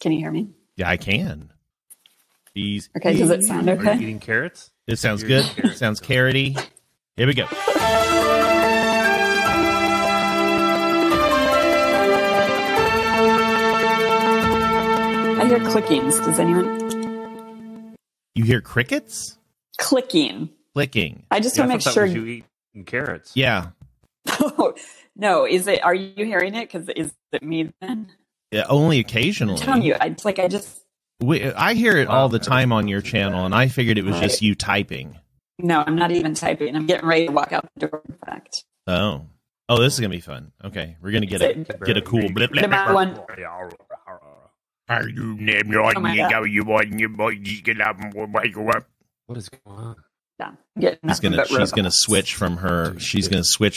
Can you hear me? Yeah, I can. These. Okay, does it sound Are okay? you eating carrots? It sounds good. It sounds carroty. Here we go. I hear clickings. Does anyone? You hear crickets? Clicking. Clicking. I just want to make sure. You eat carrots. Yeah. No, is it? Are you hearing it? Because is it me then? Yeah, only occasionally. I'm telling you, I just. I hear it all the time on your channel, and I figured it was just you typing. No, I'm not even typing. I'm getting ready to walk out the door. In fact. Oh, this is gonna be fun. Okay, we're gonna get a cool blip blip. One. What is going on? Yeah, She's gonna switch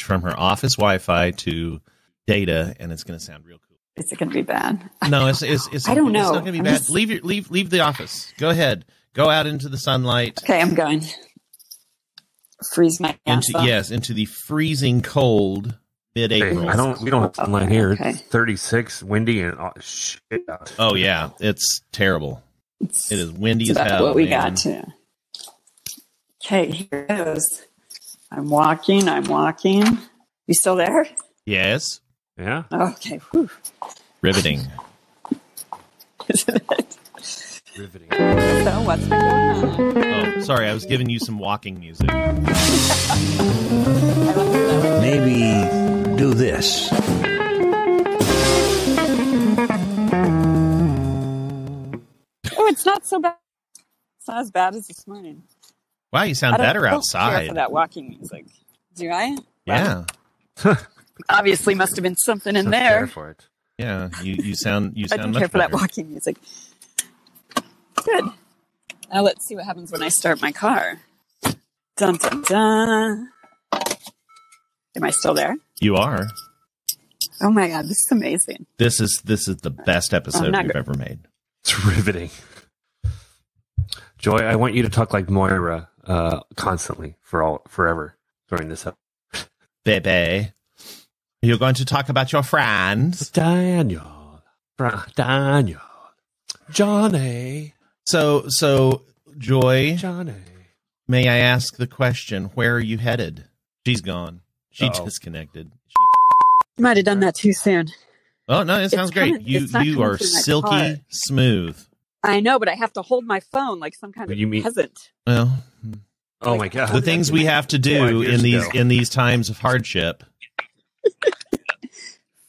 from her office Wi-Fi to data, and it's gonna sound real cool. Is it gonna be bad? No, it's I don't know. It's not gonna be bad. Leave the office. Go ahead. Go out into the sunlight. Okay, I'm going. Freeze my ass off. Into the freezing cold mid-April. Hey, we don't have sunlight here. Okay. It's 36, windy, and shit. Oh yeah, it's terrible. It is windy as That's hell. what we man. got to. Okay, here goes. I'm walking. You still there? Yes. Yeah. Okay. Whew. Riveting. Isn't it? Riveting. So what's been going on? Oh, sorry, I was giving you some walking music. Maybe do this. Oh, it's not so bad. It's not as bad as this morning. Wow, you sound better Care outside. for that walking music. Do I? Yeah. Obviously, must have been something in there. Care for it. Yeah, you sound I didn't much care for that better. walking music. Good. Now let's see what happens when I start my car. Dun dun dun. Am I still there? You are. Oh my god, this is amazing. This is the best episode not we've good. ever made. It's riveting. Joy, I want you to talk like Moira constantly forever during this episode. Baby, you're going to talk about your friends. Daniel, Johnny, So, Joy, Johnny. may I ask the question, where are you headed? She's gone. She Uh-oh. disconnected. You might have done that too soon. Oh, no, it sounds great. it's not You coming are through my silky car. smooth. I know, but I have to hold my phone like some kind of You mean- peasant. Well, Oh my god. the things we have to do 5 years ago. in these times of hardship.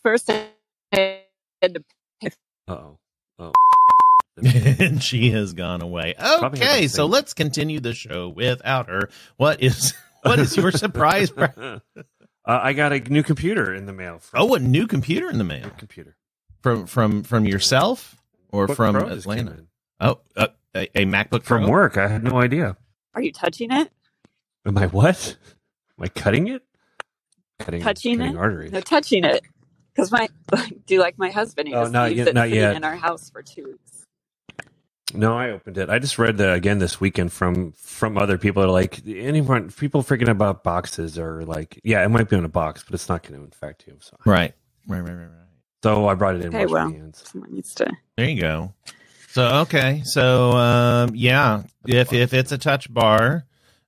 First, I had to Uh-oh. Oh. And she has gone away. Probably had Okay, that so thing. let's continue the show without her. What is your surprise? I got a new computer in the mail. A new computer in the mail Computer. from yourself or Book from Pro just came Atlanta? in. Oh, a MacBook From Pro? work. I had no idea. Are you touching it? Am I what? Am I cutting it? Touching it? arteries. No, touching it. Because do like my husband. He Oh, just not leaves yet- it not sitting yet. in our house for 2 weeks. No, I opened it. I just read again this weekend from other people that are like people freaking about boxes or like, yeah, it might be in a box, but it's not going to infect you. So, Right. so I brought it in. Okay, wash my well, hands. someone needs to. There you go. So yeah, if it's a touch bar,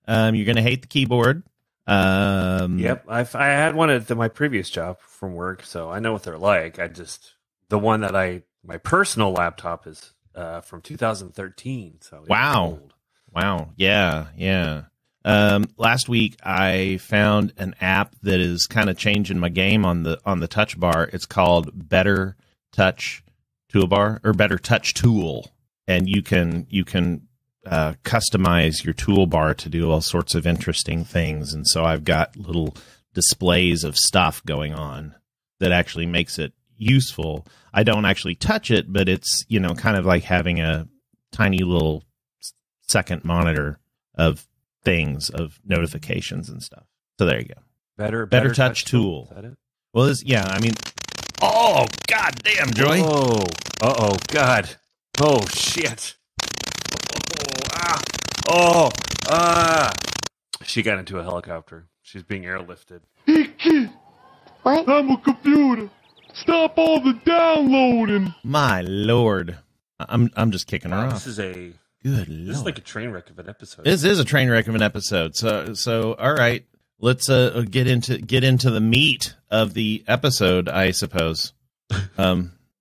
you're gonna hate the keyboard. Yep, I had one at my previous job from work, so I know what they're like. The one that my personal laptop is from 2013. So it's Wow. old. Wow. Yeah. Last week I found an app that is kind of changing my game on the touch bar. It's called Better Touch Toolbar or Better Touch Tool, and you can customize your toolbar to do all sorts of interesting things. And so I've got little displays of stuff going on that actually makes it useful. I don't actually touch it, but it's, kind of like having a tiny little second monitor of things, of notifications and stuff. So there you go. Better Touch Tool. Is that it? Well, oh, god damn, Joy. Oh, God. Oh, shit. She got into a helicopter. She's being airlifted. Hey, kid, What? I'm a computer. Stop all the downloading. My lord. I'm just kicking her off. This is a good. This is like a train wreck of an episode. This is a train wreck of an episode. So all right, let's get into the meat of the episode, I suppose.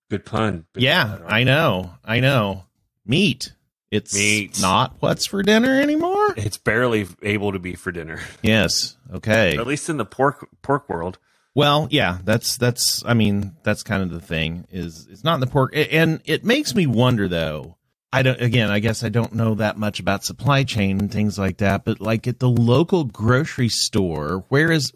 Good pun. Yeah, I know. Meat. It's not what's for dinner anymore. It's barely able to be for dinner. Yes. Okay. At least in the pork world. Well, yeah, that's I mean, that's kind of the thing is it's not in the pork. And it makes me wonder though. I guess I don't know that much about supply chain and things like that, but like at the local grocery store, where is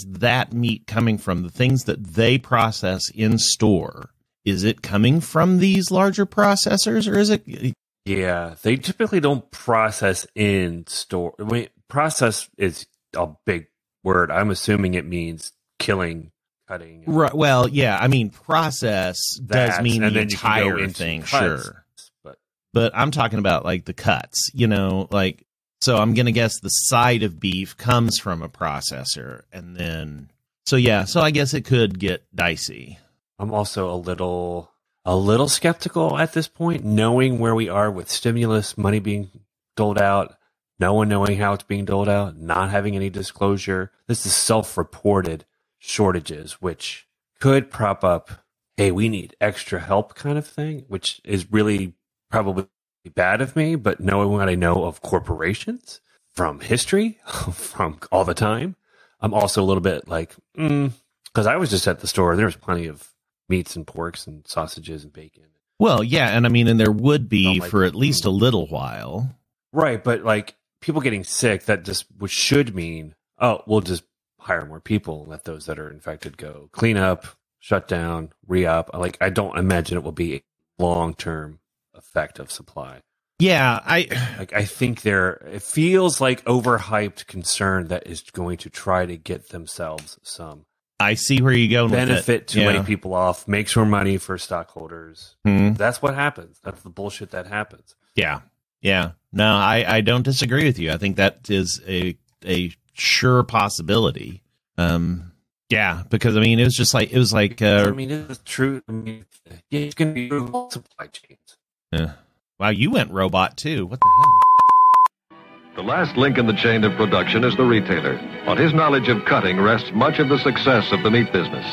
that meat coming from? The things that they process in store. Is it coming from these larger processors or is it? Yeah, they typically don't process in store. I mean, process is a big word. I'm assuming it means killing, cutting. Right. Well, yeah. I mean, process does mean the entire thing, sure. But I'm talking about like the cuts, like, so I'm going to guess the side of beef comes from a processor. And then, so I guess it could get dicey. I'm also a little skeptical at this point, knowing where we are with stimulus money being doled out, no one knowing how it's being doled out, not having any disclosure. This is self-reported shortages, which could prop up, hey, we need extra help kind of thing, which is really probably bad of me, but knowing what I know of corporations from history, from all the time, I'm also a little bit like, because I was just at the store, there was plenty of meats and porks and sausages and bacon. Well, yeah, and I mean, and there would be for at least a little while. Right, but like people getting sick, that just should mean, oh, we'll just hire more people, let those that are infected go. Clean up, shut down, re-up. Like, I don't imagine it will be a long-term effect of supply. Yeah, I think it feels like overhyped concern that is going to try to get themselves some I see where you go. Benefit to lay people off, makes more money for stockholders. That's what happens. That's the bullshit that happens. Yeah. No, I don't disagree with you. I think that is a sure possibility. Yeah, because I mean, it was like. I mean, it's true. I mean, it's going to be supply chains. Yeah. Wow, you went robot too. What the hell? The last link in the chain of production is the retailer. On his knowledge of cutting rests much of the success of the meat business.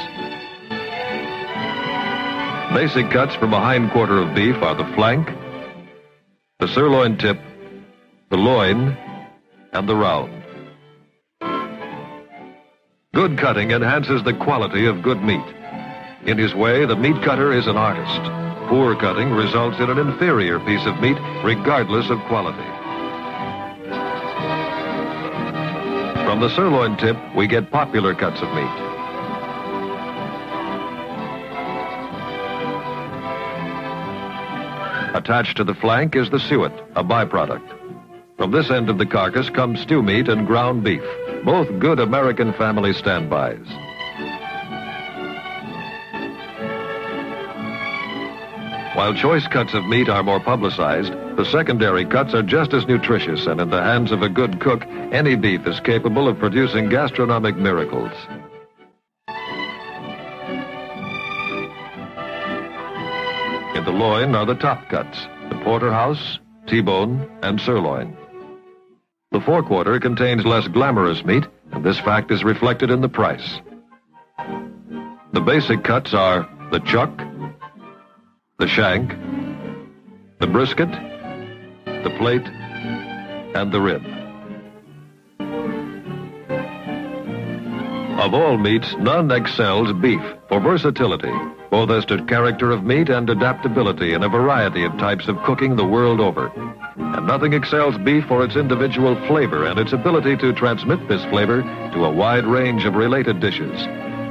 Basic cuts from a hind quarter of beef are the flank, the sirloin tip, the loin, and the round. Good cutting enhances the quality of good meat. In his way, the meat cutter is an artist. Poor cutting results in an inferior piece of meat, regardless of quality. From the sirloin tip, we get popular cuts of meat. Attached to the flank is the suet, a byproduct. From this end of the carcass comes stew meat and ground beef, both good American family standbys. While choice cuts of meat are more publicized, the secondary cuts are just as nutritious, and in the hands of a good cook, any beef is capable of producing gastronomic miracles. In the loin are the top cuts, the porterhouse, T-bone, and sirloin. The forequarter contains less glamorous meat, and this fact is reflected in the price. The basic cuts are the chuck, the shank, the brisket, the plate, and the rib. Of all meats, none excels beef for versatility, both as to character of meat and adaptability in a variety of types of cooking the world over. And nothing excels beef for its individual flavor and its ability to transmit this flavor to a wide range of related dishes.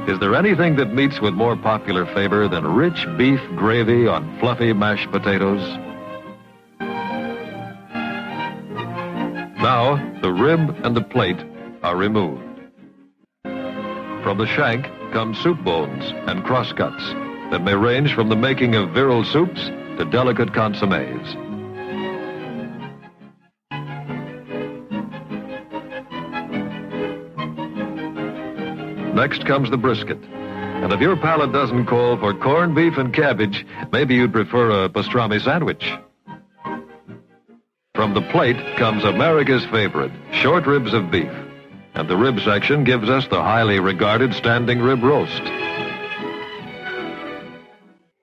Is there anything that meets with more popular favor than rich beef gravy on fluffy mashed potatoes? Now, the rib and the plate are removed. From the shank come soup bones and crosscuts that may range from the making of virile soups to delicate consommes. Next comes the brisket, And if your palate doesn't call for corned beef and cabbage, maybe you'd prefer a pastrami sandwich. From the plate comes America's favorite, short ribs of beef. And the rib section gives us the highly regarded standing rib roast.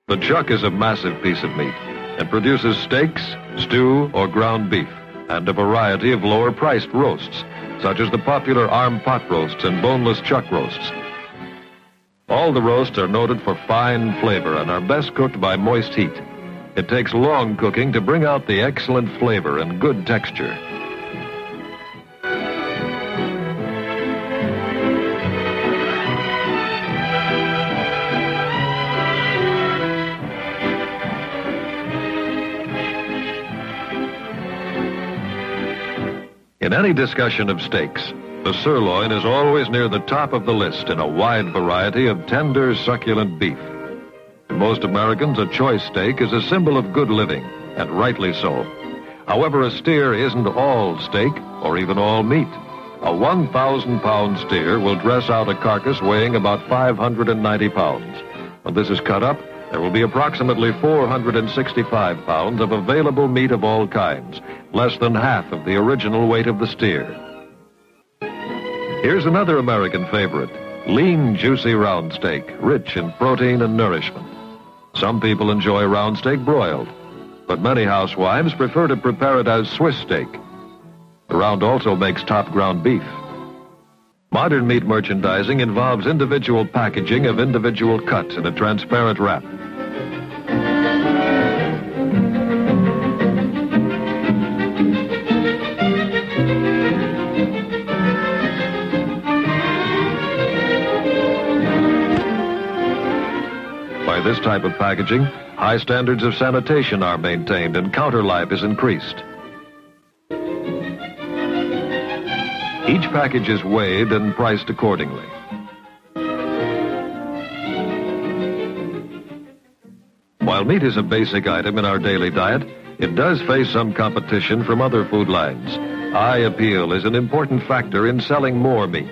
The chuck is a massive piece of meat and produces steaks, stew, or ground beef, and a variety of lower-priced roasts, such as the popular arm pot roasts and boneless chuck roasts. All the roasts are noted for fine flavor and are best cooked by moist heat. It takes long cooking to bring out the excellent flavor and good texture. In any discussion of steaks, the sirloin is always near the top of the list in a wide variety of tender, succulent beef. To most Americans, a choice steak is a symbol of good living, and rightly so. However, a steer isn't all steak or even all meat. A 1,000-pound steer will dress out a carcass weighing about 590 pounds. When this is cut up, there will be approximately 465 pounds of available meat of all kinds, less than half of the original weight of the steer. Here's another American favorite, lean, juicy round steak, rich in protein and nourishment. Some people enjoy round steak broiled, but many housewives prefer to prepare it as Swiss steak. The round also makes top ground beef. Modern meat merchandising involves individual packaging of individual cuts in a transparent wrap. By this type of packaging, high standards of sanitation are maintained and counter life is increased. Each package is weighed and priced accordingly. While meat is a basic item in our daily diet, it does face some competition from other food lines. Eye appeal is an important factor in selling more meat.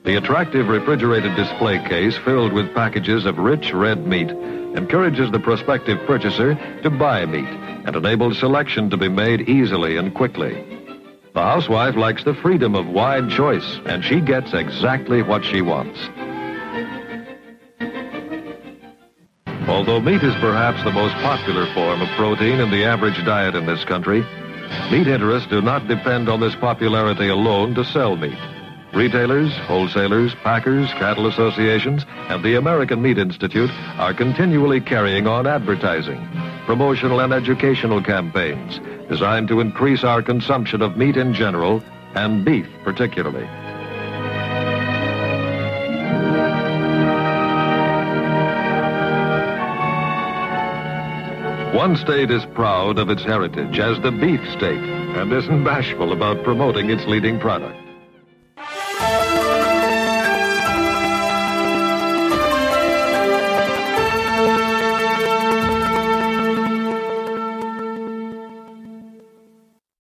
The attractive refrigerated display case filled with packages of rich red meat encourages the prospective purchaser to buy meat and enables selection to be made easily and quickly. The housewife likes the freedom of wide choice, and she gets exactly what she wants. Although meat is perhaps the most popular form of protein in the average diet in this country, meat interests do not depend on this popularity alone to sell meat. Retailers, wholesalers, packers, cattle associations, and the American Meat Institute are continually carrying on advertising, promotional and educational campaigns designed to increase our consumption of meat in general and beef particularly. One state is proud of its heritage as the beef state and isn't bashful about promoting its leading product.